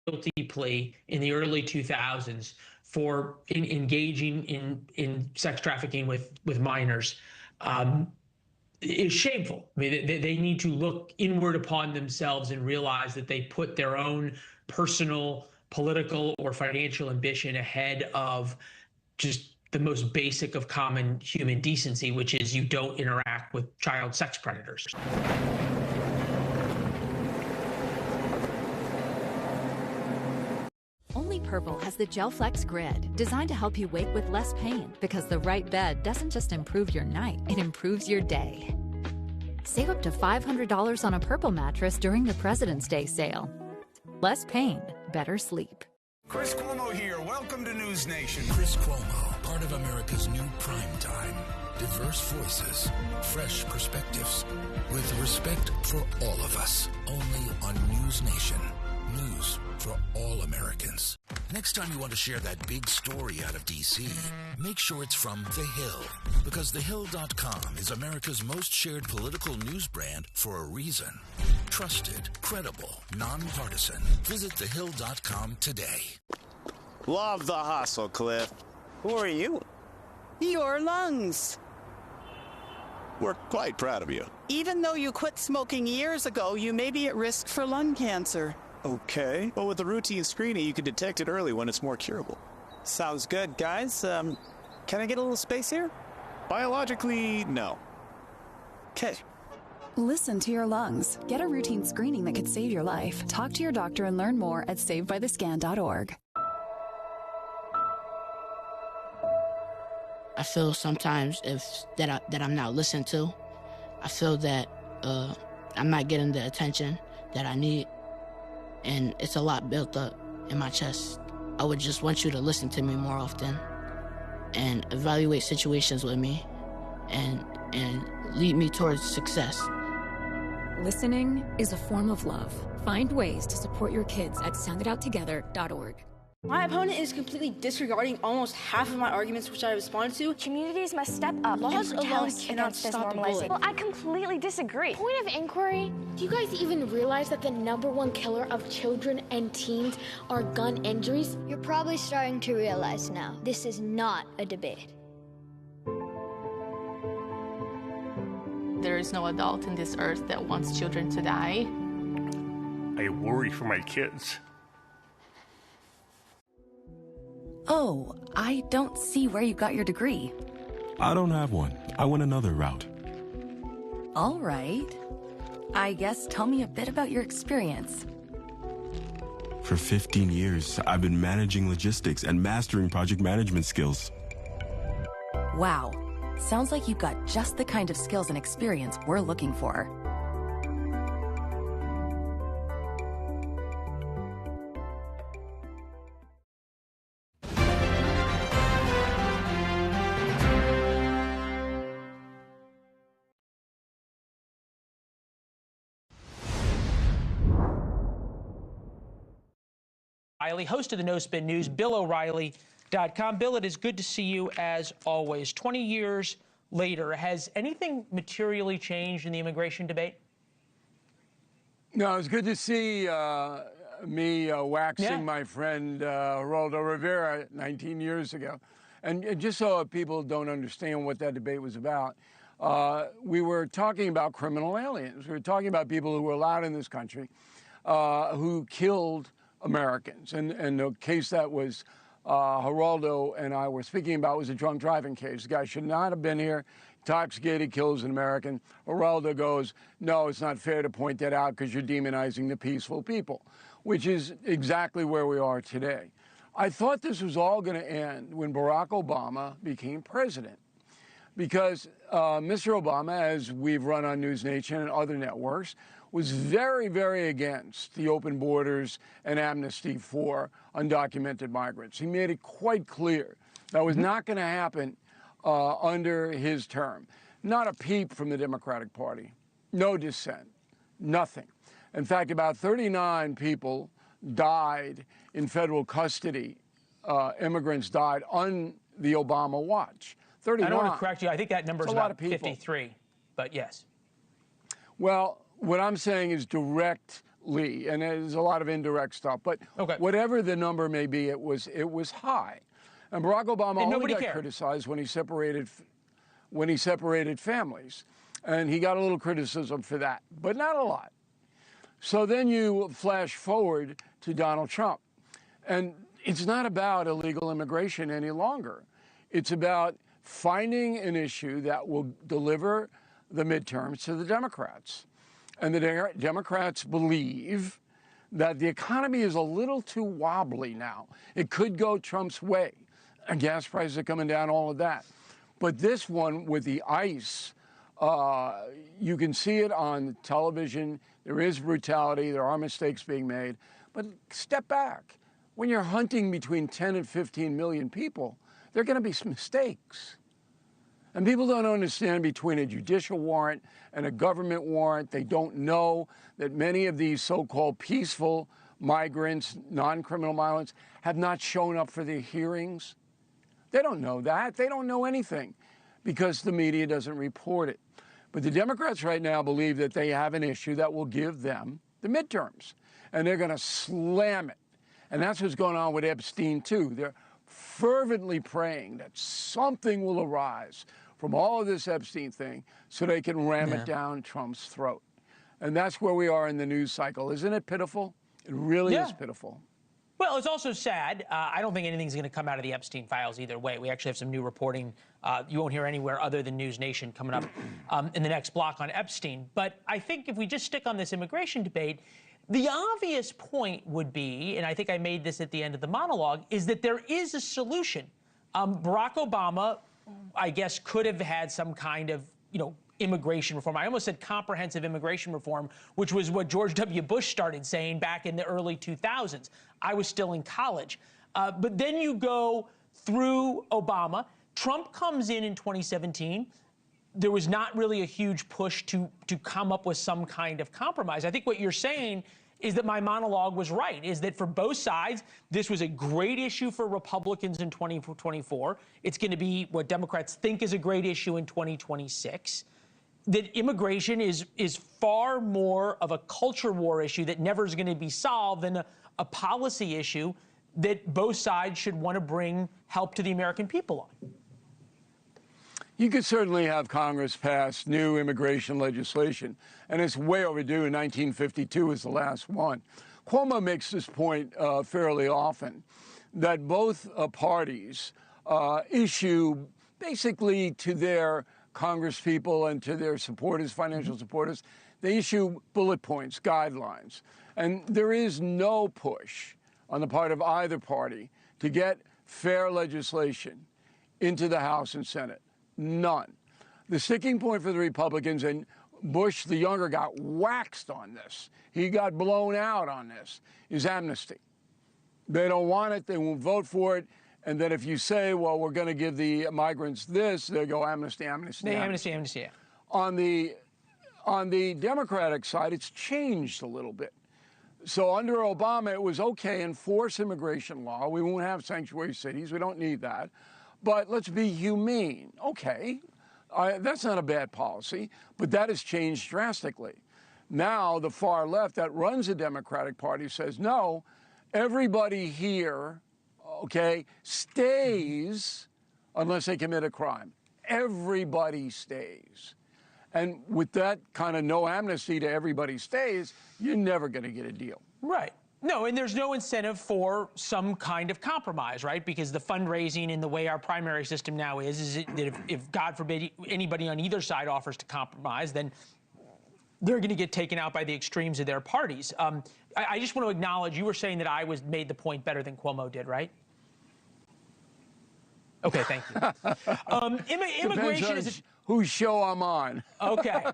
guilty plea in the early 2000s for engaging in sex trafficking with minors is shameful. I mean, they need to look inward upon themselves and realize that they put their own personal, political, or financial ambition ahead of just the most basic of common human decency, which is you don't interact with child sex predators. Only Purple has the GelFlex Grid, designed to help you wake with less pain, because the right bed doesn't just improve your night, it improves your day. Save up to $500 on a Purple mattress during the President's Day sale. Less pain, better sleep. Chris Cuomo here. Welcome to News Nation. Chris Cuomo, part of America's new prime time. Diverse voices, fresh perspectives, with respect for all of us. Only on News Nation. News for all Americans. Next time you want to share that big story out of D.C., make sure it's from The Hill, because TheHill.com is America's most shared political news brand for a reason. Trusted, credible, nonpartisan. Visit TheHill.com today. Love the hustle, Cliff. Who are you? Your lungs. We're quite proud of you. Even though you quit smoking years ago, you may be at risk for lung cancer. Okay. Well, with the routine screening, you can detect it early when it's more curable. Sounds good, guys. Can I get a little space here? Biologically, no. Okay. Listen to your lungs. Get a routine screening that could save your life. Talk to your doctor and learn more at savedbythescan.org. I feel sometimes that I'm not listened to. I feel that I'm not getting the attention that I need. And it's a lot built up in my chest. I would just want you to listen to me more often and evaluate situations with me and lead me towards success. Listening is a form of love. Find ways to support your kids at sounditouttogether.org. My opponent is completely disregarding almost half of my arguments which I responded to. Communities must step up Laws and alone protest cannot against this stop a bullet. normalization. Well, I completely disagree. Point of inquiry, do you guys even realize that the #1 killer of children and teens are gun injuries? You're probably starting to realize now, this is not a debate. There is no adult in this earth that wants children to die. I worry for my kids. Oh, I don't see where you got your degree. I don't have one. I went another route. All right. I guess tell me a bit about your experience. For 15 years, I've been managing logistics and mastering project management skills. Wow. Sounds like you've got just the kind of skills and experience we're looking for. O'Reilly, host of the No Spin News, BillO'Reilly.com. Bill, it is good to see you as always. 20 years later, has anything materially changed in the immigration debate? No, it's good to see me waxing my friend Geraldo Rivera 19 years ago. And just so people don't understand what that debate was about, we were talking about criminal aliens. We were talking about people who were allowed in this country who killed Americans. And the case that was Geraldo and I were speaking about was a drunk driving case. The guy should not have been here. Intoxicated, kills an American. Geraldo goes, no, it's not fair to point that out because you're demonizing the peaceful people, which is exactly where we are today. I thought this was all going to end when Barack Obama became president, because Mr. Obama, as we've run on News Nation and other networks, was very, very against the open borders and amnesty for undocumented migrants. He made it quite clear that was not going to happen under his term. Not a peep from the Democratic Party, no dissent, nothing. In fact, about 39 people died in federal custody. Immigrants died on the Obama watch. 39. I don't want to correct you. I think that number is about 53, but yes. Well, what I'm saying is direct Lee, and there's a lot of indirect stuff. But whatever the number may be, it was high. And Barack Obama only got criticized when he separated families, and he got a little criticism for that, but not a lot. So then you flash forward to Donald Trump, and it's not about illegal immigration any longer. It's about finding an issue that will deliver the midterms to the Democrats. And the Democrats believe that the economy is a little too wobbly now. It could go Trump's way. And gas prices are coming down, all of that. But this one with the ICE, you can see it on television. There is brutality. There are mistakes being made. But step back. When you're hunting between 10 and 15 million people, there are going to be some mistakes. And people don't understand between a judicial warrant and a government warrant. They don't know that many of these so-called peaceful migrants, non-criminal migrants, have not shown up for their hearings. They don't know that. They don't know anything because the media doesn't report it. But the Democrats right now believe that they have an issue that will give them the midterms, and they're going to slam it. And that's what's going on with Epstein, too. They're fervently praying that something will arise from all of this Epstein thing so they can ram it down Trump's throat. And that's where we are in the news cycle. Isn't it pitiful? It really is pitiful. Well, it's also sad. I don't think anything's going to come out of the Epstein files either way. We actually have some new reporting you won't hear anywhere other than News Nation coming up in the next block on Epstein. But I think if we just stick on this immigration debate, the obvious point would be, and I think I made this at the end of the monologue, is that there is a solution. Barack Obama, I guess, could have had some kind of, immigration reform. I almost said comprehensive immigration reform, which was what George W. Bush started saying back in the early 2000s. I was still in college. But then you go through Obama. Trump comes in 2017. There was not really a huge push to come up with some kind of compromise. I think what you're saying is that my monologue was right, is that for both sides, this was a great issue for Republicans in 2024. It's going to be what Democrats think is a great issue in 2026. That immigration is far more of a culture war issue that never is going to be solved than a policy issue that both sides should want to bring help to the American people on. You could certainly have Congress pass new immigration legislation, and it's way overdue. 1952 is the last one. Cuomo makes this point fairly often, that both parties issue basically to their Congresspeople and to their supporters, financial supporters, they issue bullet points, guidelines. And there is no push on the part of either party to get fair legislation into the House and Senate. None. The sticking point for the Republicans, and Bush, the younger, got waxed on this. He got blown out on this, is amnesty. They don't want it. They won't vote for it. And then if you say, well, we're going to give the migrants this, they go amnesty, amnesty, amnesty. Amnesty, yeah. On the Democratic side, it's changed a little bit. So under Obama, it was okay, enforce immigration law. We won't have sanctuary cities. We don't need that. But let's be humane. Okay, that's not a bad policy, but that has changed drastically. Now the far left that runs the Democratic Party says, no, everybody here, okay, stays unless they commit a crime. Everybody stays. And with that kind of no amnesty to everybody stays, you're never going to get a deal. Right. No, and there's no incentive for some kind of compromise, right? Because the fundraising and the way our primary system now is that if God forbid anybody on either side offers to compromise, then they're going to get taken out by the extremes of their parties. I just want to acknowledge, you were saying that I made the point better than Cuomo did, right? Okay, thank you. Immigration is whose show I'm on. Okay.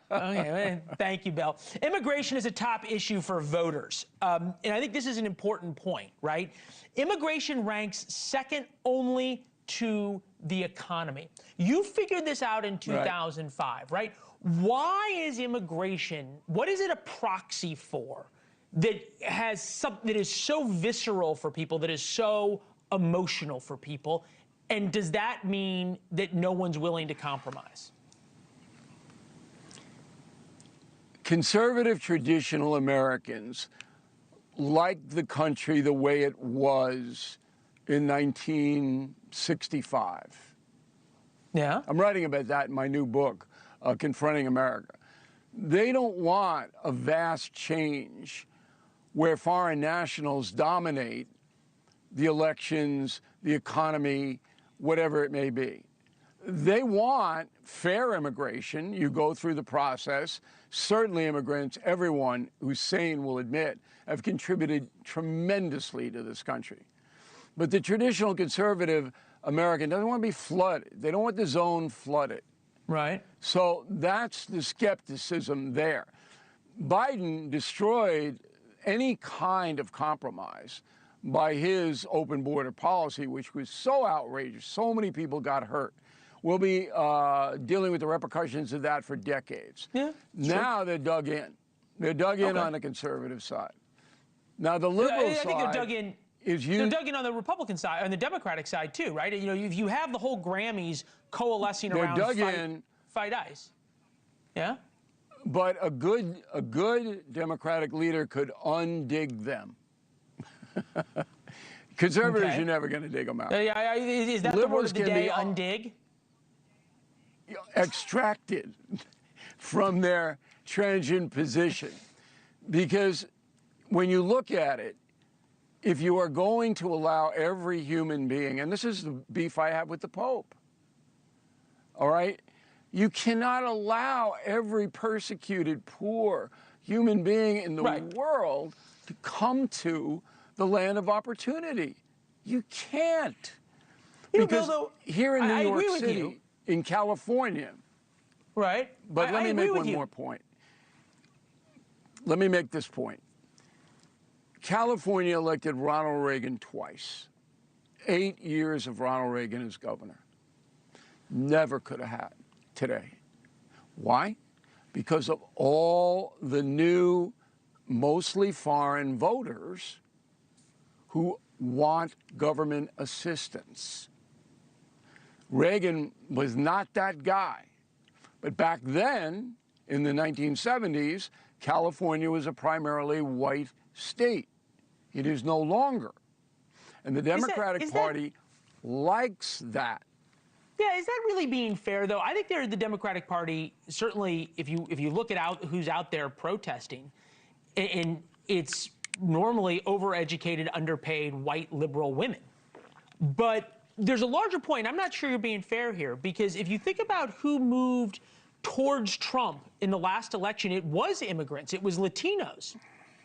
Thank you, Bill. Immigration is a top issue for voters. And I think this is an important point, right? Immigration ranks second only to the economy. You figured this out in 2005, right? Why is immigration, what is it a proxy for that has something that is so visceral for people, that is so emotional for people? And does that mean that no one's willing to compromise? Conservative, traditional Americans like the country the way it was in 1965. Yeah. I'm writing about that in my new book, Confronting America. They don't want a vast change where foreign nationals dominate the elections, the economy, whatever it may be. They want fair immigration. You go through the process. Certainly immigrants, everyone who's sane will admit, have contributed tremendously to this country. But the traditional conservative American doesn't want to be flooded. They don't want the zone flooded. Right. So that's the skepticism there. Biden destroyed any kind of compromise by his open border policy, which was so outrageous. So many people got hurt. We'll be dealing with the repercussions of that for decades. Yeah, now they're dug in. They're dug in on the conservative side. Now the liberal side, I think they're dug in. They're dug in on the Republican side, on the Democratic side too, right? You know, you have the whole Grammys coalescing around Fight ICE. Yeah. But a good Democratic leader could undig them. Conservatives are never going to dig them out. Is that the word of the day, undig? Extracted from their transient position. Because when you look at it, if you are going to allow every human being, and this is the beef I have with the Pope, all right? You cannot allow every persecuted, poor human being in the world to come to the land of opportunity. You can't. Because here in New York City, in California, right? But let me make one more point. Let me make this point. California elected Ronald Reagan twice. 8 years of Ronald Reagan as governor. Never could have had today. Why? Because of all the new, mostly foreign voters who want government assistance. Reagan was not that guy. But back then, in the 1970s, California was a primarily white state. It is no longer. And the Democratic Party likes that. Yeah, is that really being fair, though? I think the Democratic Party, certainly, if you look at who's out there protesting, and it's normally overeducated, underpaid, white liberal women. But there's a larger point. I'm not sure you're being fair here, because if you think about who moved towards Trump in the last election, it was immigrants. It was Latinos,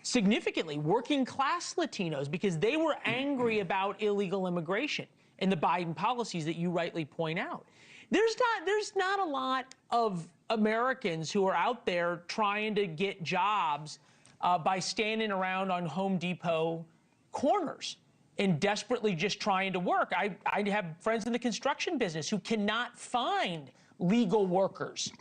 significantly working class Latinos, because they were angry about illegal immigration and the Biden policies that you rightly point out. There's not a lot of Americans who are out there trying to get jobs by standing around on Home Depot corners and desperately just trying to work. I have friends in the construction business who cannot find legal workers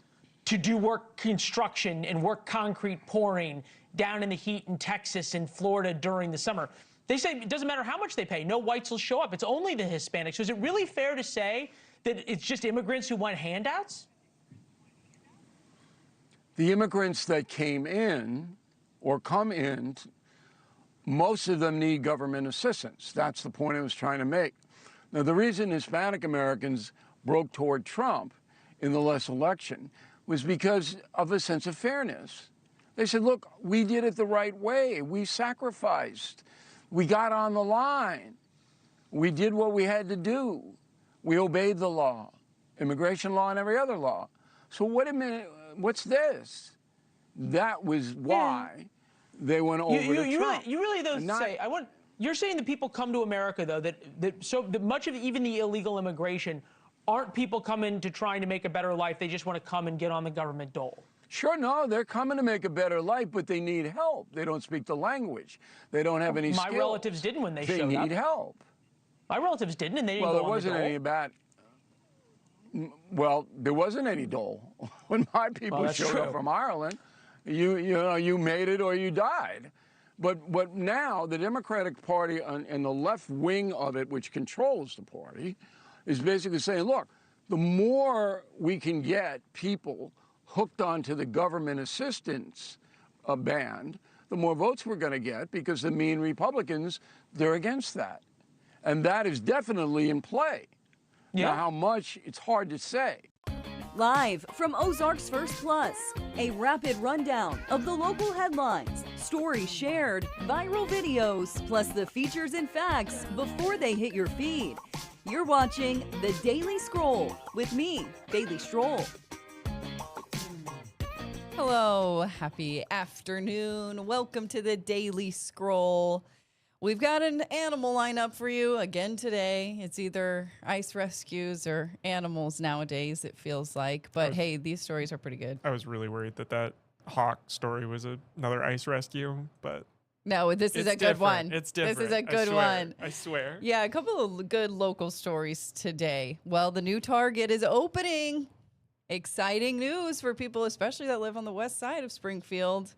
to do work construction and work concrete pouring down in the heat in Texas and Florida during the summer. They say it doesn't matter how much they pay, no whites will show up. It's only the Hispanics. So is it really fair to say that it's just immigrants who want handouts? The immigrants that came in or come in, most of them need government assistance. That's the point I was trying to make. Now, the reason Hispanic Americans broke toward Trump in the last election was because of a sense of fairness. They said, look, we did it the right way. We sacrificed. We got on the line. We did what we had to do. We obeyed the law, immigration law and every other law. So wait a minute, what's this? That was why they went over to Trump. You really though say, you're saying that people come to America, though, that much of even the illegal immigration aren't people coming to trying to make a better life. They just want to come and get on the government dole. Sure, no, they're coming to make a better life, but they need help. They don't speak the language. They don't have any skills. My relatives didn't when they showed up. They need help. My relatives didn't, and they didn't go on the dole. Well, there wasn't any bad. Well, there wasn't any dole when my people showed up from Ireland. You made it or you died. But now the Democratic Party and the left wing of it, which controls the party, is basically saying, look, the more we can get people hooked onto the government assistance band, the more votes we're going to get, because the mean Republicans, they're against that. And that is definitely in play. Yeah. Now, how much, it's hard to say. Live from Ozarks First Plus, a rapid rundown of the local headlines, stories shared, viral videos, plus the features and facts before they hit your feed. You're watching The Daily Scroll with me, Bailey Stroll. Hello, happy afternoon. Welcome to The Daily Scroll. We've got an animal lineup for you again today. It's either ice rescues or animals nowadays, it feels like. But hey, these stories are pretty good. I was really worried that hawk story was another ice rescue, but no, this is a good one. It's different. This is a good one. I swear. Yeah, a couple of good local stories today. Well, the new Target is opening. Exciting news for people, especially that live on the west side of Springfield.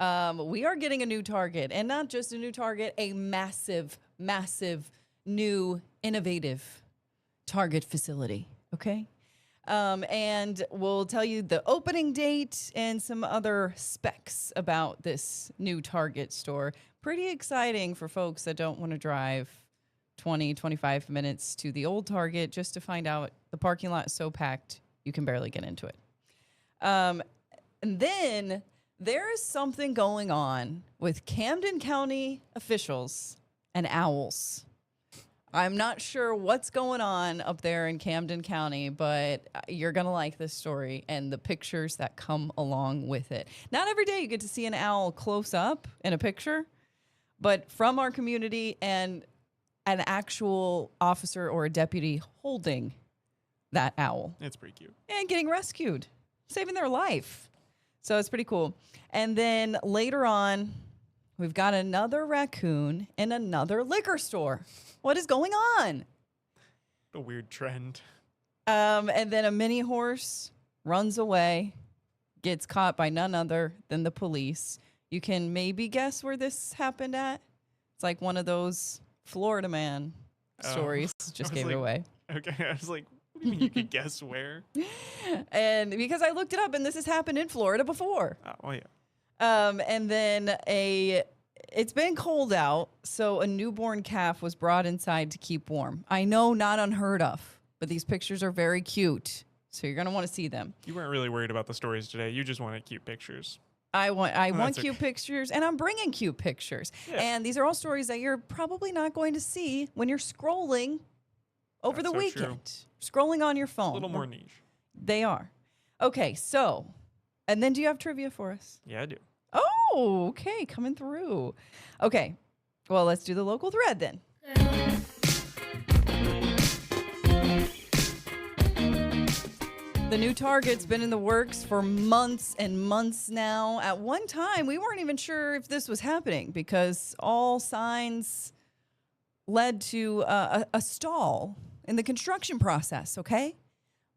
We are getting a new Target, and not just a new Target, a massive, massive new innovative Target facility. Okay. And we'll tell you the opening date and some other specs about this new Target store. Pretty exciting for folks that don't want to drive 20, 25 minutes to the old Target just to find out the parking lot is so packed you can barely get into it. And then there is something going on with Camden County officials and owls. I'm not sure what's going on up there in Camden County, but you're going to like this story and the pictures that come along with it. Not every day you get to see an owl close up in a picture, but from our community and an actual officer or a deputy holding that owl. It's pretty cute. And getting rescued, saving their life. So it's pretty cool. And then later on, we've got another raccoon in another liquor store. What is going on? A weird trend. And then a mini horse runs away, gets caught by none other than the police. You can maybe guess where this happened at. It's like one of those Florida man stories. Just gave it away. Okay, I was like, what do you mean you could guess where? And because I looked it up, and this has happened in Florida before. Oh, yeah. And then it's been cold out, so a newborn calf was brought inside to keep warm. I know, not unheard of, but these pictures are very cute, so you're going to want to see them. You weren't really worried about the stories today. You just wanted cute pictures. I want cute pictures, and I'm bringing cute pictures. Yeah. And these are all stories that you're probably not going to see when you're scrolling over the weekend. True. Scrolling on your phone. A little more niche. They are. Okay, so, and then do you have trivia for us? Yeah, I do. Oh, okay, coming through. Okay, well, let's do the local thread then. The new Target's been in the works for months and months now. At one time, we weren't even sure if this was happening because all signs led to a stall in the construction process, okay?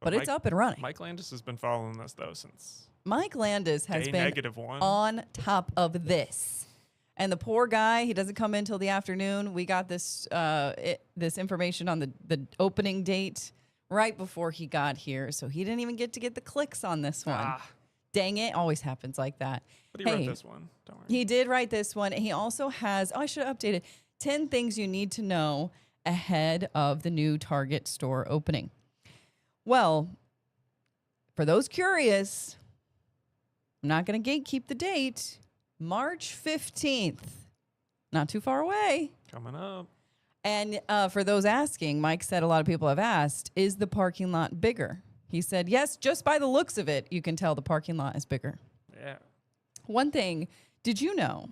But it's up and running. Mike Landis has been following this, though, since Mike Landis has been -1. on top of this. And the poor guy, he doesn't come in till the afternoon. We got this this information on the opening date right before he got here, so he didn't even get to get the clicks on this one. Dang it, always happens like that. But he wrote this one, don't worry. He did write this one. He also has, I should have updated, 10 things you need to know ahead of the new Target store opening. Well, for those curious, I'm not going to gatekeep the date. March 15th. Not too far away. Coming up. And for those asking, Mike said a lot of people have asked, is the parking lot bigger? He said, yes, just by the looks of it, you can tell the parking lot is bigger. Yeah. One thing, did you know,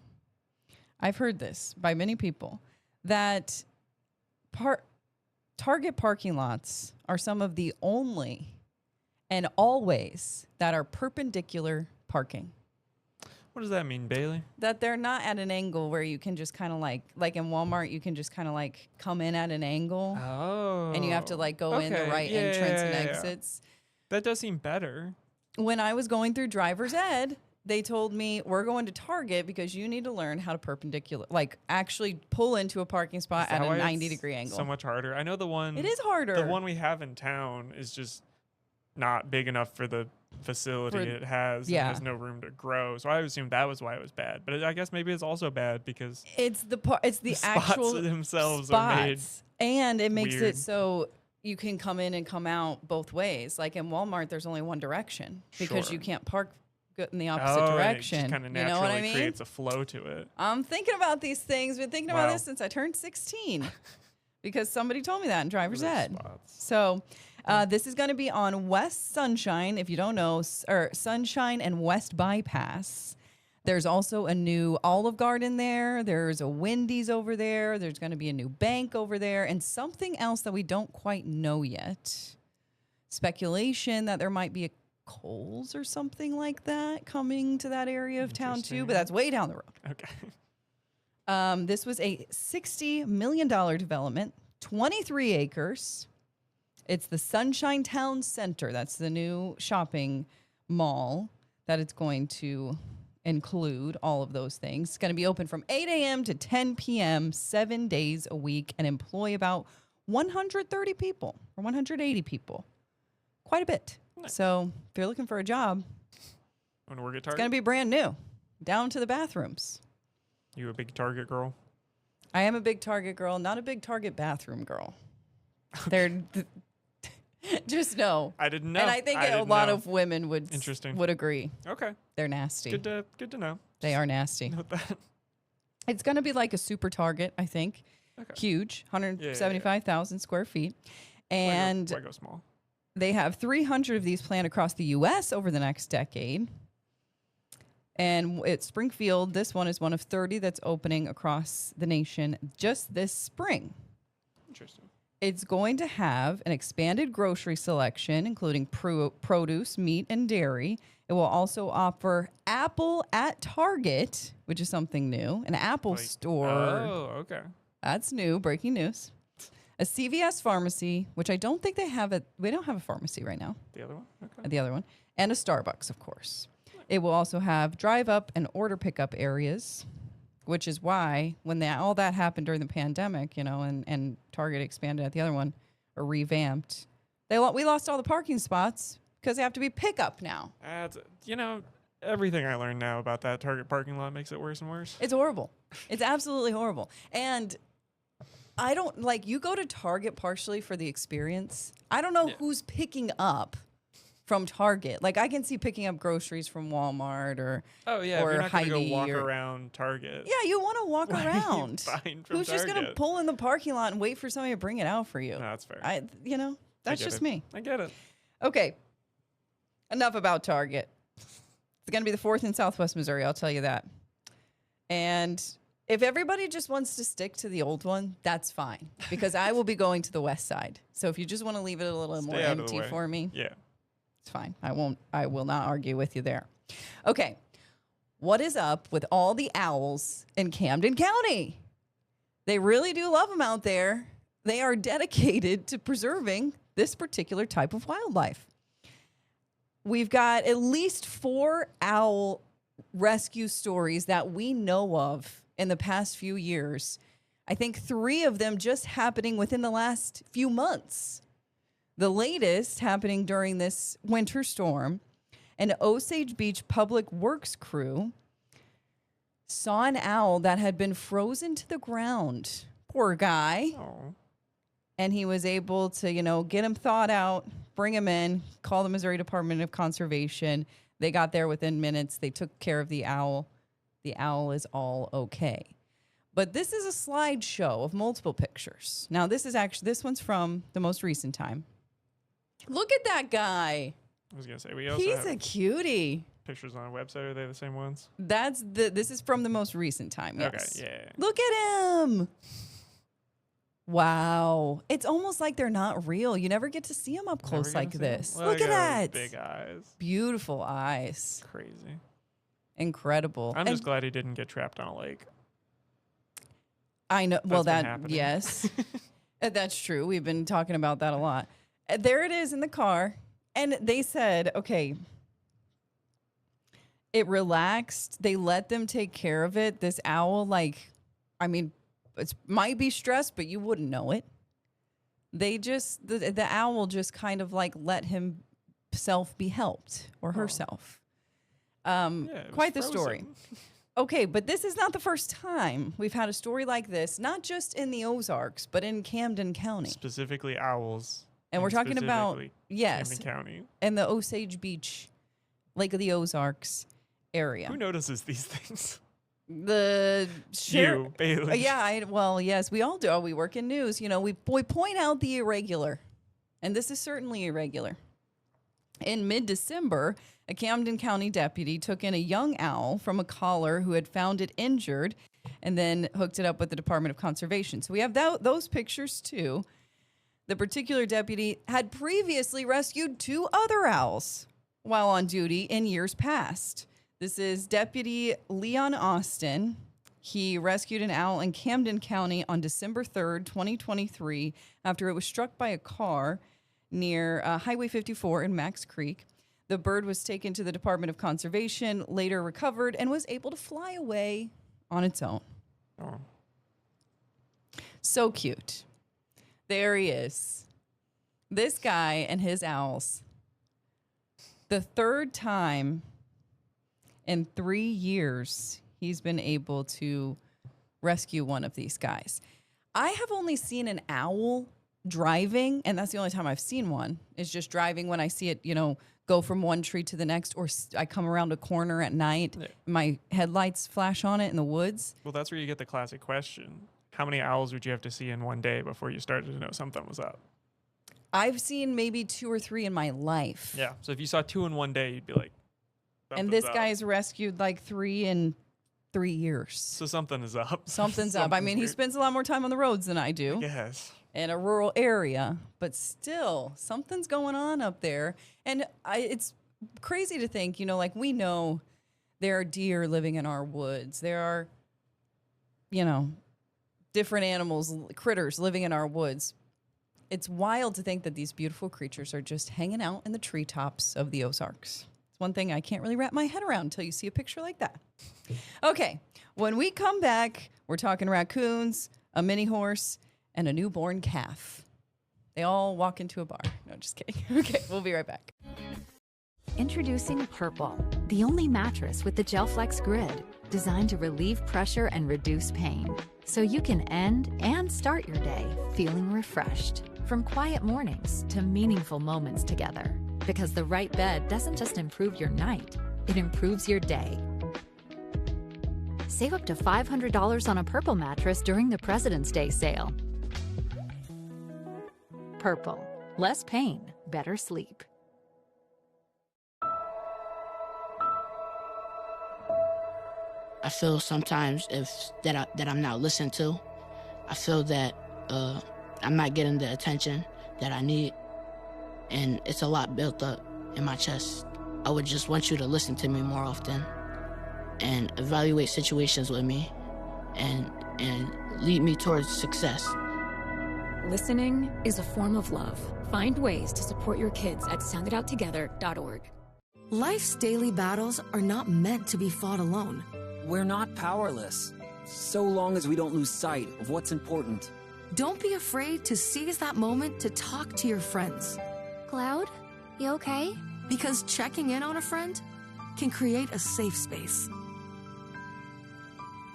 I've heard this by many people, that Target parking lots are some of the only and always that are perpendicular parking. What does that mean, Bailey? That they're not at an angle where you can just kind of like in Walmart, you can just kind of like come in at an angle. Oh. And you have to like go in the right entrance and exits. That does seem better. When I was going through driver's ed, they told me, we're going to Target because you need to learn how to perpendicular, like actually pull into a parking spot at a 90-degree angle. So much harder. I know the one. It is harder. The one we have in town is just not big enough for the facility For- it has yeah. and has no room to grow. So I assumed that was why it was bad. But I guess maybe it's also bad because It's the spots actual themselves are made spots, and it makes weird. it so you can come in and come out both ways. Like in Walmart, there's only one direction because Sure. you can't park in the opposite direction. It kind of you naturally know what I mean? creates a flow to it. I'm thinking about these things. Been thinking about Wow. this since I turned 16 because somebody told me that in driver's Those ed. spots. So this is going to be on West Sunshine, if you don't know, or Sunshine and West Bypass. There's also a new Olive Garden there. There's a Wendy's over there. There's going to be a new bank over there and something else that we don't quite know yet. Speculation that there might be a Kohl's or something like that coming to that area of town too, but that's way down the road. Okay. This was a $60 million development, 23 acres. It's the Sunshine Town Center. That's the new shopping mall that it's going to include all of those things. It's going to be open from 8 a.m. to 10 p.m. 7 days a week and employ about 130 people or 180 people. Quite a bit. Nice. So if you're looking for a job, Want to work at it's Target? going to be brand new, down to the bathrooms. You a big Target girl? I am a big Target girl, not a big Target bathroom girl. They're just no. I didn't know. And I think a didn't lot know. of women would Interesting. would agree. Okay. They're nasty. Good to know. They are nasty. Note that. It's going to be like a super Target, I think. Okay. Huge, 175,000 square feet. And Why go small? they have 300 of these planned across the U.S. over the next decade. And at Springfield, this one is one of 30 that's opening across the nation just this spring. Interesting. It's going to have an expanded grocery selection, including produce, meat, and dairy. It will also offer Apple at Target, which is something new, an Apple store. Oh, okay. That's new, breaking news. A CVS pharmacy, which I don't think they have we don't have a pharmacy right now. The other one? Okay. The other one. And a Starbucks, of course. It will also have drive-up and order pickup areas, which is why when all that happened during the pandemic, and Target expanded at the other one or revamped, we lost all the parking spots because they have to be pickup now. Everything I learned now about that Target parking lot makes it worse and worse. It's horrible. It's absolutely horrible. And I don't you go to Target partially for the experience. I don't know who's picking up from Target. Like I can see picking up groceries from Walmart or Oh yeah, or if you're not going to go Hy-Vee walk or- around Target. Yeah, you want to walk What are you around. buying from Who's just going to Target? pull in the parking lot and wait for somebody to bring it out for you? No, that's fair. That's get just it. me. I get it. Okay. Enough about Target. It's going to be the 4th in Southwest Missouri, I'll tell you that. And if everybody just wants to stick to the old one, that's fine because I will be going to the west side. So if you just want to leave it a little more Stay out of the empty way. for me, Yeah. it's fine. I will not argue with you there. Okay. What is up with all the owls in Camden County? They really do love them out there. They are dedicated to preserving this particular type of wildlife. We've got at least 4 owl rescue stories that we know of in the past few years. I think 3 of them just happening within the last few months. The latest happening during this winter storm. An Osage Beach Public Works crew saw an owl that had been frozen to the ground. Poor guy. Oh. And he was able to, get him thawed out, bring him in, call the Missouri Department of Conservation. They got there within minutes. They took care of the owl. The owl is all okay. But this is a slideshow of multiple pictures. Now, this one's from the most recent time. Look at that guy. I was going to say, we also He's have a cutie. pictures on a website. Are they the same ones? This is from the most recent time. Yes. Okay, yeah. Look at him. Wow. It's almost like they're not real. You never get to see them up close like this. Well, Look they at got that. Big eyes. Beautiful eyes. Crazy. Incredible. I'm And just glad he didn't get trapped on a lake. I know. Well, That's been that, happening. yes. That's true. We've been talking about that a lot. There it is in the car. And they said, okay, it relaxed. They let them take care of it. This owl, it might be stressed, but you wouldn't know it. They just, the owl just kind of let him self be helped, or herself. it Quite the was story. frozen. Okay, but this is not the first time we've had a story like this, not just in the Ozarks, but in Camden County. Specifically owls. And we're talking about, specifically yes, Camden County. and the Osage Beach, Lake of the Ozarks area. Who notices these things? The You, Bailey. well, yes, we all do. We work in news. You know, we point out the irregular, and this is certainly irregular. In mid-December, a Camden County deputy took in a young owl from a caller who had found it injured and then hooked it up with the Department of Conservation. So we have those pictures too. The particular deputy had previously rescued 2 other owls while on duty in years past. This is Deputy Leon Austin. He rescued an owl in Camden County on December 3rd, 2023, after it was struck by a car near Highway 54 in Max Creek. The bird was taken to the Department of Conservation, later recovered, and was able to fly away on its own. Oh. So cute. There he is. This guy and his owls. The 3rd time in 3 years he's been able to rescue one of these guys. I have only seen an owl driving, and that's the only time I've seen one, is just driving when I see it, go from one tree to the next, or I come around a corner at night, and my headlights flash on it in the woods. Well, that's where you get the classic question. How many owls would you have to see in one day before you started to know something was up? I've seen maybe 2 or 3 in my life. Yeah. So if you saw 2 in one day, you'd be like, And this up. guy's rescued like 3 in 3 years. So something is up. Something's up. I mean, he spends a lot more time on the roads than I do. Yes. In a rural area, but still, something's going on up there. And it's crazy to think, like we know there are deer living in our woods. There are, different animals, critters living in our woods. It's wild to think that these beautiful creatures are just hanging out in the treetops of the Ozarks. It's one thing I can't really wrap my head around until you see a picture like that. Okay, when we come back, we're talking raccoons, a mini horse, and a newborn calf. They all walk into a bar. No, just kidding. Okay, we'll be right back. Introducing Purple, the only mattress with the GelFlex grid, designed to relieve pressure and reduce pain, so you can end and start your day feeling refreshed. From quiet mornings to meaningful moments together. Because the right bed doesn't just improve your night, it improves your day. Save up to $500 on a Purple mattress during the President's Day sale. Purple. Less pain, better sleep. I feel sometimes that I'm not listened to. I feel that I'm not getting the attention that I need, and it's a lot built up in my chest. I would just want you to listen to me more often and evaluate situations with me and lead me towards success. Listening is a form of love. Find ways to support your kids at soundidouttogether.org. Life's daily battles are not meant to be fought alone. We're not powerless, so long as we don't lose sight of what's important. Don't be afraid to seize that moment to talk to your friends. Cloud, you okay? Because checking in on a friend can create a safe space.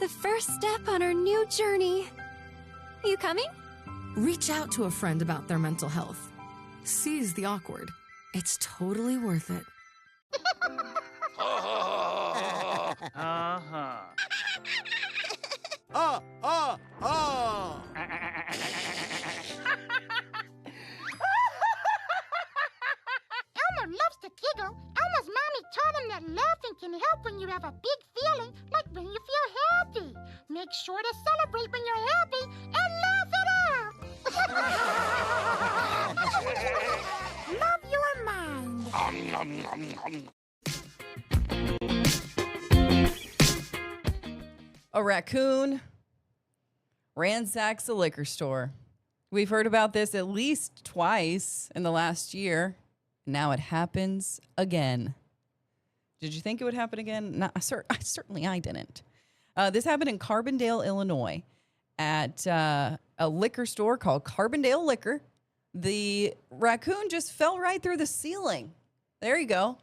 The first step on our new journey. You coming? Reach out to a friend about their mental health. Seize the awkward. It's totally worth it. Elmo loves to giggle. Elmo's mommy told him that laughing can help when you have a big feeling, like when you feel happy. Make sure to celebrate when you're happy and laugh it out. Love your mind. A raccoon ransacks a liquor store. We've heard about this at least twice in the last year. Now it happens again. Did you think it would happen again? No, certainly I didn't. This happened in Carbondale, Illinois, at a liquor store called Carbondale Liquor. The raccoon just fell right through the ceiling There you go.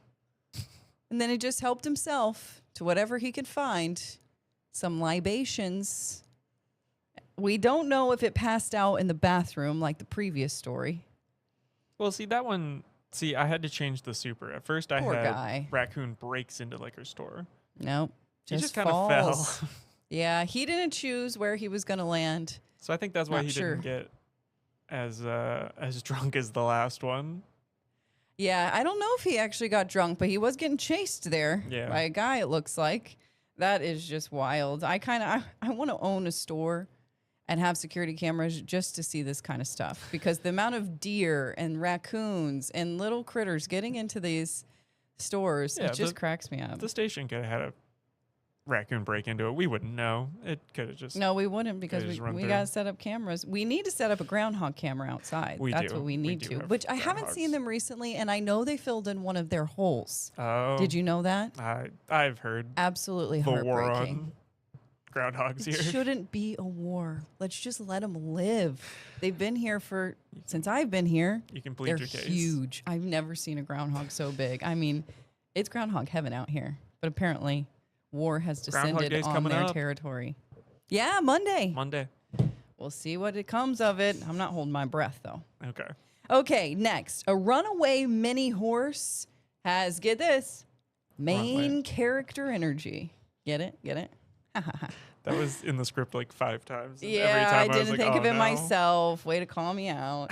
And then he just helped himself to whatever he could find. Some libations. We don't know if it passed out in the bathroom like the previous story. Well, see, that one... See, I had to change the super. At first, I Poor had guy. Raccoon breaks into liquor store. Nope. He just kind of fell. Yeah, he didn't choose where he was going to land. So I think that's why Not he sure. didn't get as drunk as the last one. Yeah, I don't know if he actually got drunk, but he was getting chased there by a guy, it looks like. That is just wild. I want to own a store and have security cameras just to see this kind of stuff, because the amount of deer and raccoons and little critters getting into these stores, it just cracks me up. The station could have had a raccoon break into it. We wouldn't know. It could have just... No, we wouldn't, because just we run got to through. set up cameras. We need to set up a groundhog camera outside. That's what we need to. Which I haven't seen them recently, and I know they filled in one of their holes. Oh. Did you know that? I've heard. Absolutely the war heartbreaking. on groundhogs It here. shouldn't be a war. Let's just let them live. They've been here since I've been here. You can plead They're your case. huge. I've never seen a groundhog so big. I mean, it's groundhog heaven out here. But apparently, war has Groundhog descended Day's on coming their up. territory. Yeah, Monday. Monday. We'll see what it comes of it. I'm not holding my breath, though. Okay. Okay, next. A runaway mini horse has, get this, main character energy. Get it? Get it? That was in the script like 5 times. and Yeah, every time I was didn't like, think oh, of it no. myself. Way to call me out.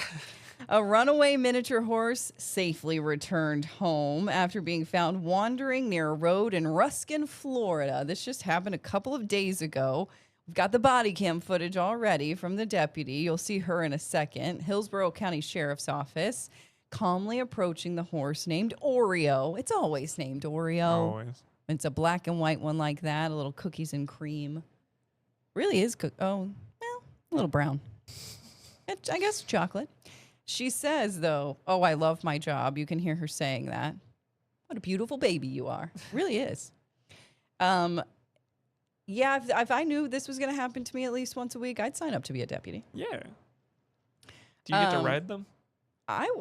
A runaway miniature horse safely returned home after being found wandering near a road in Ruskin, Florida. This just happened a couple of days ago. We've got the body cam footage already from the deputy. You'll see her in a second. Hillsborough County Sheriff's Office calmly approaching the horse named Oreo. It's always named Oreo. Always. It's a black and white one like that, a little cookies and cream. Really is, a little brown. I guess chocolate. She says, though, oh, I love my job. You can hear her saying that. What a beautiful baby you are. Really is. Yeah, if I knew this was going to happen to me at least once a week, I'd sign up to be a deputy. Yeah. Do you get to ride them? I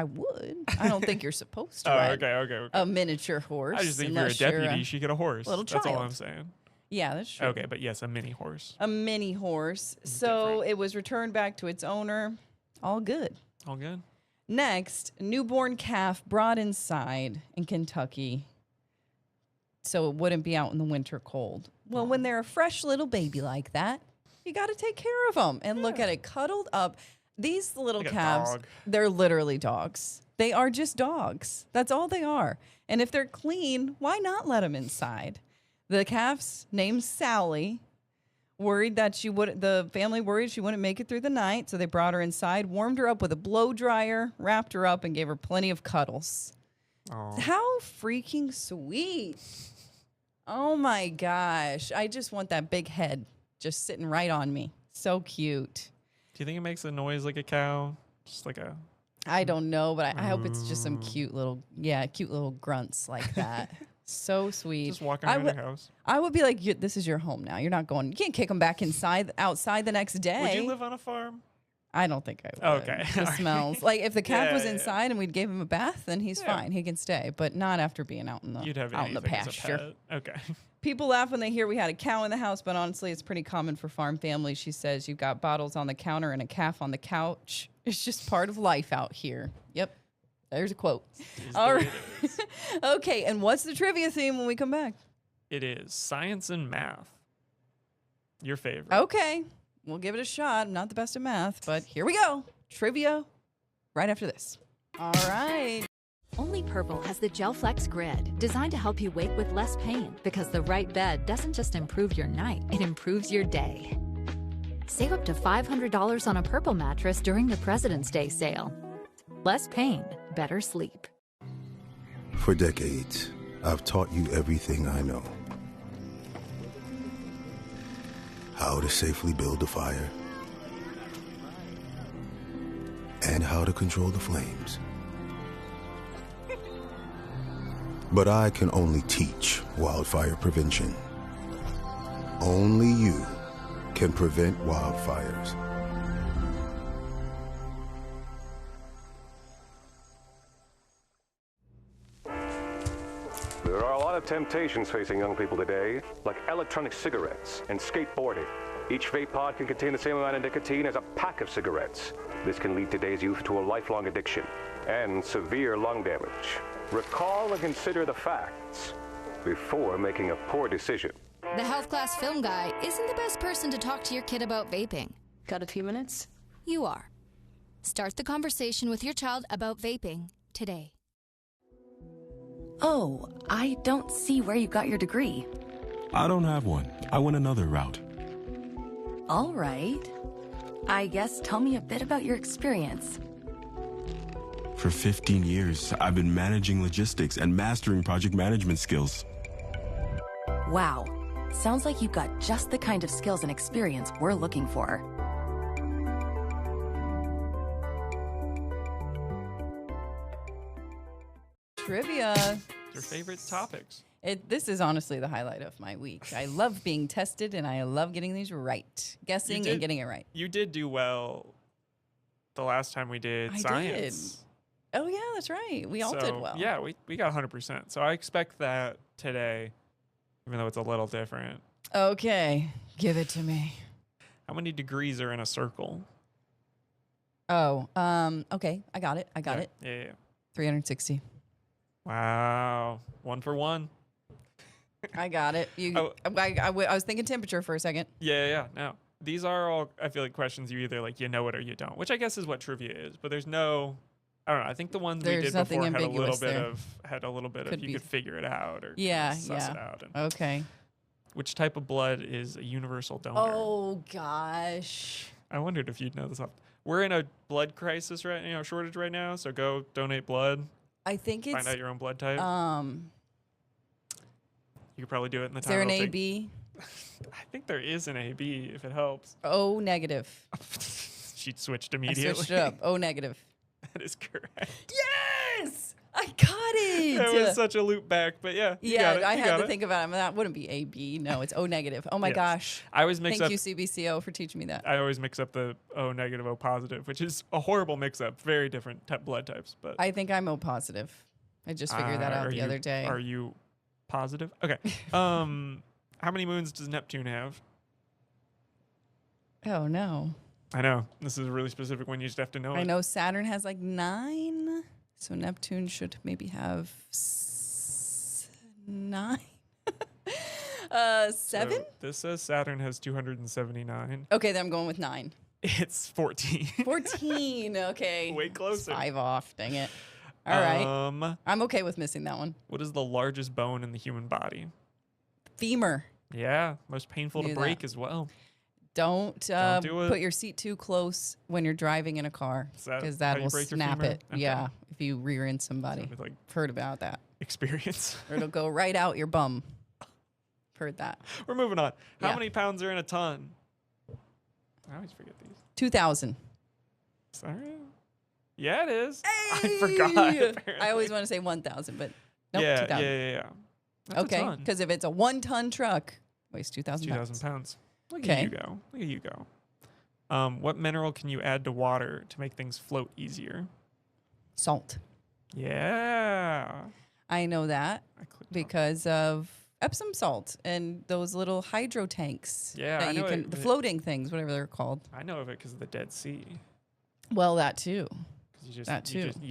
would. I don't think you're supposed to Oh, ride okay. a miniature horse. I just think if unless you're a deputy, you should get a horse. little That's all child. I'm saying. Yeah, that's true. Okay, but yes, a mini horse. A mini horse. So it was returned back to its owner. All good. All good. Next, newborn calf brought inside in Kentucky so it wouldn't be out in the winter cold. Well, when they're a fresh little baby like that, you got to take care of them. And look at it, cuddled up. These little Like a calves, dog. they're literally dogs. They are just dogs. That's all they are. And if they're clean, why not let them inside? The calf's named Sally. The family worried she wouldn't make it through the night, so they brought her inside, warmed her up with a blow dryer, wrapped her up, and gave her plenty of cuddles. Aww. How freaking sweet. Oh my gosh. I just want that big head just sitting right on me. So cute. Do you think it makes a noise like a cow? Just like a... I don't know, but I hope it's just some cute little grunts like that. So sweet. Just walking around your house. I would be like, this is your home now. You're not going. You can't kick them back outside the next day. Would you live on a farm? I don't think I would. Okay. The smells. Like if the calf was Yeah. inside and we gave him a bath, then he's fine. He can stay, but not after being out in the You'd have out in the anything as a pasture. pet. Okay. People laugh when they hear we had a cow in the house, but honestly, it's pretty common for farm families. She says you've got bottles on the counter and a calf on the couch. It's just part of life out here. Yep. There's a quote. All right. Okay, and what's the trivia theme when we come back? It is science and math. Your favorite. Okay, we'll give it a shot. I'm not the best at math, but here we go. Trivia right after this. All right. Only Purple has the GelFlex Grid, designed to help you wake with less pain, because the right bed doesn't just improve your night, it improves your day. Save up to $500 on a Purple mattress during the President's Day sale. Less pain, better sleep. For decades, I've taught you everything I know. How to safely build a fire, and how to control the flames. But I can only teach wildfire prevention. Only you can prevent wildfires. temptations facing young people today, like electronic cigarettes and skateboarding. Each vape pod can contain the same amount of nicotine as a pack of cigarettes. This can lead today's youth to a lifelong addiction and severe lung damage. Recall and consider the facts before making a poor decision. The health class film guy isn't the best person to talk to your kid about vaping. Got a few minutes? You are. Start the conversation with your child about vaping today. Oh, I don't see where you got your degree. I don't have one. I went another route. All right. I guess tell me a bit about your experience. For 15 years, I've been managing logistics and mastering project management skills. Wow. Sounds like you've got just the kind of skills and experience we're looking for. Trivia. Your favorite topics. This is honestly the highlight of my week. I love being tested, and I love getting these right. Guessing and getting it right. You did do well the last time we did science. Oh, yeah, that's right. We all did well. Yeah, we got 100%. So I expect that today, even though it's a little different. Okay, give it to me. How many degrees are in a circle? Oh, okay. I got it. Yeah. 360. Wow. 1 for 1. I got it. I was thinking temperature for a second. Yeah. No. These are all, I feel like, questions you either like you know it or you don't, which I guess is what trivia is. But there's no, I don't know. I think the ones we did before had a little bit of you could figure it out or suss it out. Okay. Which type of blood is a universal donor? Oh gosh. I wondered if you'd know this. We're in a blood crisis shortage right now. So go donate blood. I think it's find out your own blood type. You could probably do it in the time. Is there an AB? I think there is an AB if it helps. O negative. She switched immediately. I switched it up. O negative. That is correct. Yes! I got it. That was such a loop back, but yeah. You got it. I had to think about it. I mean, that wouldn't be AB. No, it's O negative. Oh my gosh. I always mix up. Thank you, CBCO, for teaching me that. I always mix up the O negative, O positive, which is a horrible mix up. Very different blood types. But I think I'm O positive. I just figured that out the other day. Are you positive? Okay. How many moons does Neptune have? Oh, no. I know. This is a really specific one. You just have to know it. I know Saturn has like 9. So Neptune should maybe have 9. 7? So this says Saturn has 279. Okay, then I'm going with 9. It's 14. 14. Okay. Way closer. 5 off. Dang it. All right. I'm okay with missing that one. What is the largest bone in the human body? Femur. Yeah, most painful to break as well. Don't put your seat too close when you're driving in a car, because that will snap it. Okay. Yeah, if you rear end somebody. I've heard about that. Experience. Or it'll go right out your bum. Heard that. We're moving on. How many pounds are in a ton? I always forget these. 2,000. Is that right? Yeah, it is. Hey! I forgot. Apparently. I always want to say 1,000, but nope, 2,000. Yeah. That's okay, because if it's a 1-ton truck, it weighs 2,000 pounds. 2,000 pounds. Look at you go. What mineral can you add to water to make things float easier? Salt. Yeah. I know that because of Epsom salt and those little hydro tanks. Yeah, that you can, the floating things, whatever they're called. I know of it because of the Dead Sea. Well, that too. You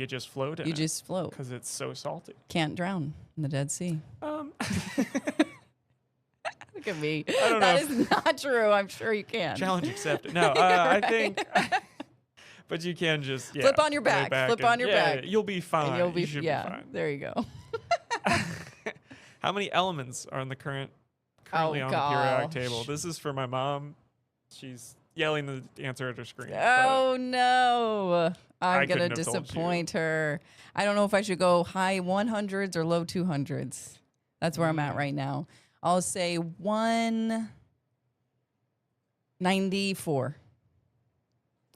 just float in it. You just float. Because it's so salty. Can't drown in the Dead Sea. Look at me. I don't know. That is not true. I'm sure you can. Challenge accepted. No, I think... But you can just flip on your back. Flip on your back. You'll be fine. You should be fine. There you go. How many elements are in the currently on the periodic table? This is for my mom. She's yelling the answer at her screen. Oh no. I'm going to disappoint her. I don't know if I should go high 100s or low 200s. That's where I'm at right now. I'll say 194.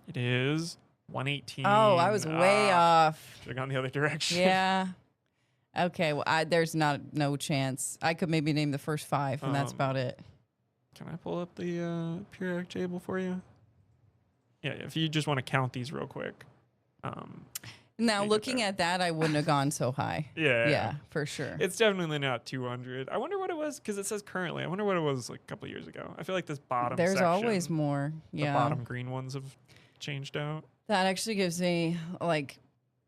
It is 118. Oh, I was way off. Should have gone the other direction. Yeah. Okay, well, there's no chance. I could maybe name the first 5, and that's about it. Can I pull up the periodic table for you? Yeah, if you just want to count these real quick. Now, looking at that, I wouldn't have gone so high. Yeah, for sure. It's definitely not 200. I wonder what it was because it says currently. I wonder what it was like a couple years ago. I feel like this bottom. There's section, always more. Yeah, the bottom green ones have changed out. That actually gives me like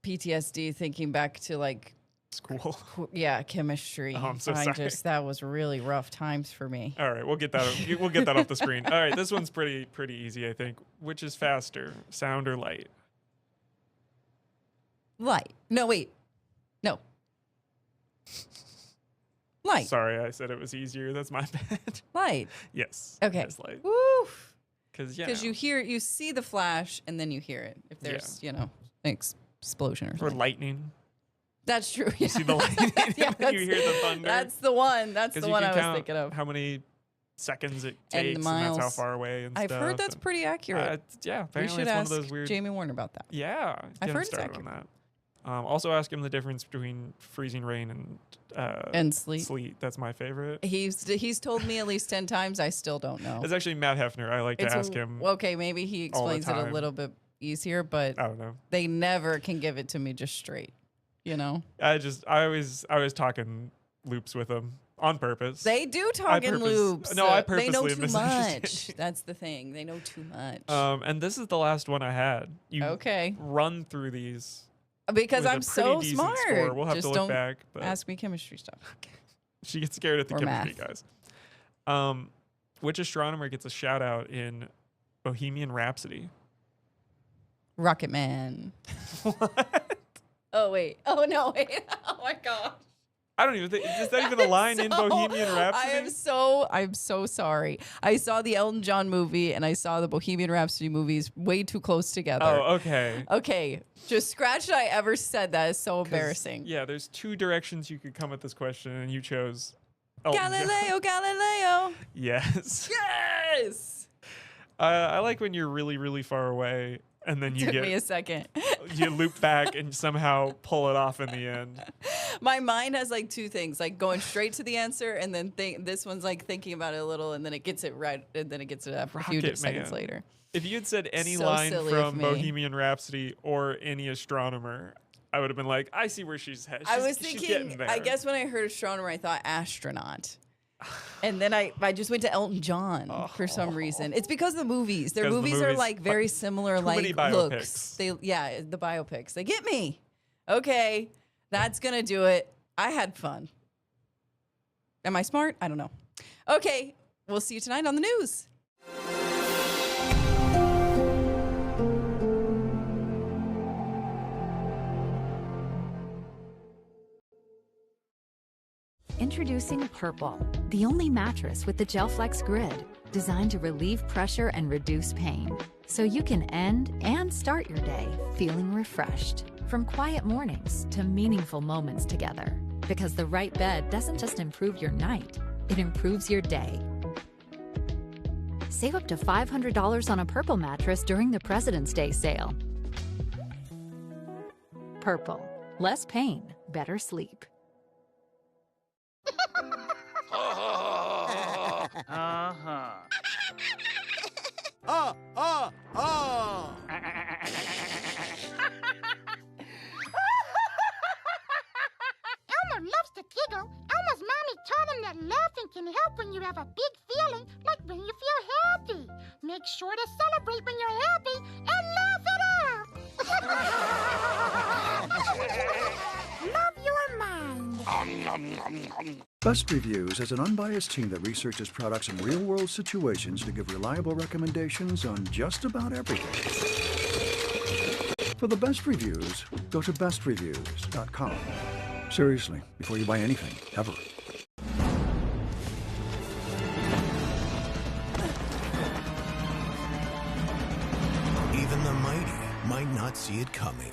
PTSD thinking back to like school. Yeah, chemistry. Oh, I'm so sorry. That was really rough times for me. All right, we'll get that off the screen. All right, this one's pretty easy, I think. Which is faster, sound or light? Light. No, wait. No. Light. Sorry, I said it was easier. That's my bad. Light. Yes. Okay. It's light. Woo. Because you see the flash and then you hear it. If there's an explosion or something. Or lightning. That's true. You see the lightning and then you hear the thunder. That's the one. That's the one I was thinking of. How many seconds it takes and that's how far away and I've stuff. heard that's pretty accurate. Yeah, apparently we should it's ask one of those weird. Jamie Warner about that. Yeah, I've heard it's accurate. On that. Also ask him the difference between freezing rain and sleet. Sleet. That's my favorite. He's told me at least 10 times. I still don't know. It's actually Matt Hefner. I like to ask him. Okay, maybe he explains it a little bit easier, but I don't know. They never can give it to me just straight. You know. I always talking loops with him on purpose. They do talk in loops. No, I purposely they know too much. That's the thing. They know too much. And this is the last one I had. You run through these. Because I'm so smart. Score. We'll have just to look back. But ask me chemistry stuff. She gets scared at the chemistry math. guys. Which astronomer gets a shout out in Bohemian Rhapsody? Rocket Man. What? Oh wait. Oh no, wait. Oh my gosh. I don't even think is that even a line in Bohemian Rhapsody? I'm so sorry. I saw the Elton John movie and I saw the Bohemian Rhapsody movies way too close together. Oh, okay. Okay. Just scratch that I ever said that is so embarrassing. Yeah, there's two directions you could come at this question and you chose Galileo. Yes. Yes. I like when you're really, really far away and then you Took me a second. You loop back and somehow pull it off in the end. My mind has like two things, like going straight to the answer, and then this one's like thinking about it a little, and then it gets it right, and then it gets it up a few seconds later. If you had said any line from Bohemian Rhapsody or any astronomer, I would have been like, I see where she's headed. I was thinking, I guess when I heard astronomer, I thought astronaut. And then I just went to Elton John for some reason. It's because of the movies. Their movies are like very similar, like looks. The biopics. They get me. Okay, that's gonna do it. I had fun. Am I smart? I don't know. Okay, we'll see you tonight on the news. Introducing Purple, the only mattress with the GelFlex Grid, designed to relieve pressure and reduce pain, so you can end and start your day feeling refreshed. From quiet mornings to meaningful moments together, because the right bed doesn't just improve your night, it improves your day. Save up to $500 on a Purple mattress during the President's Day sale. Purple, less pain, better sleep. Elmer loves to giggle. Elmer's mommy taught him that laughing can help when you have a big feeling, like when you feel happy. Make sure to celebrate when you're happy and laugh it out. Love your mind. Best Reviews is an unbiased team that researches products in real-world situations to give reliable recommendations on just about everything. For the best reviews, go to bestreviews.com. Seriously, before you buy anything, ever. Even the mighty might not see it coming.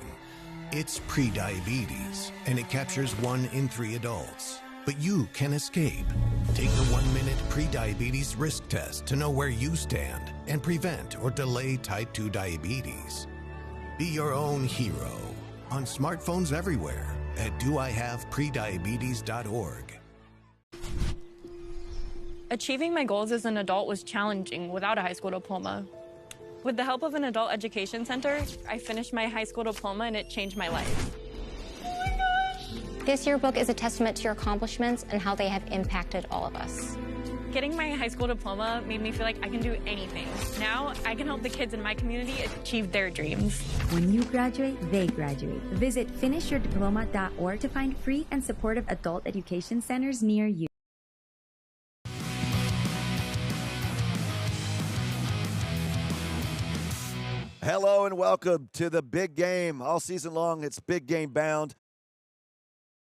It's prediabetes, and it captures 1 in 3 adults. But you can escape. Take the 1-minute prediabetes risk test to know where you stand and prevent or delay type 2 diabetes. Be your own hero on smartphones everywhere at doihaveprediabetes.org. Achieving my goals as an adult was challenging without a high school diploma. With the help of an adult education center, I finished my high school diploma and it changed my life. This yearbook is a testament to your accomplishments and how they have impacted all of us. Getting my high school diploma made me feel like I can do anything. Now I can help the kids in my community achieve their dreams. When you graduate, they graduate. Visit finishyourdiploma.org to find free and supportive adult education centers near you. Hello and welcome to the big game. All season long, it's big game bound.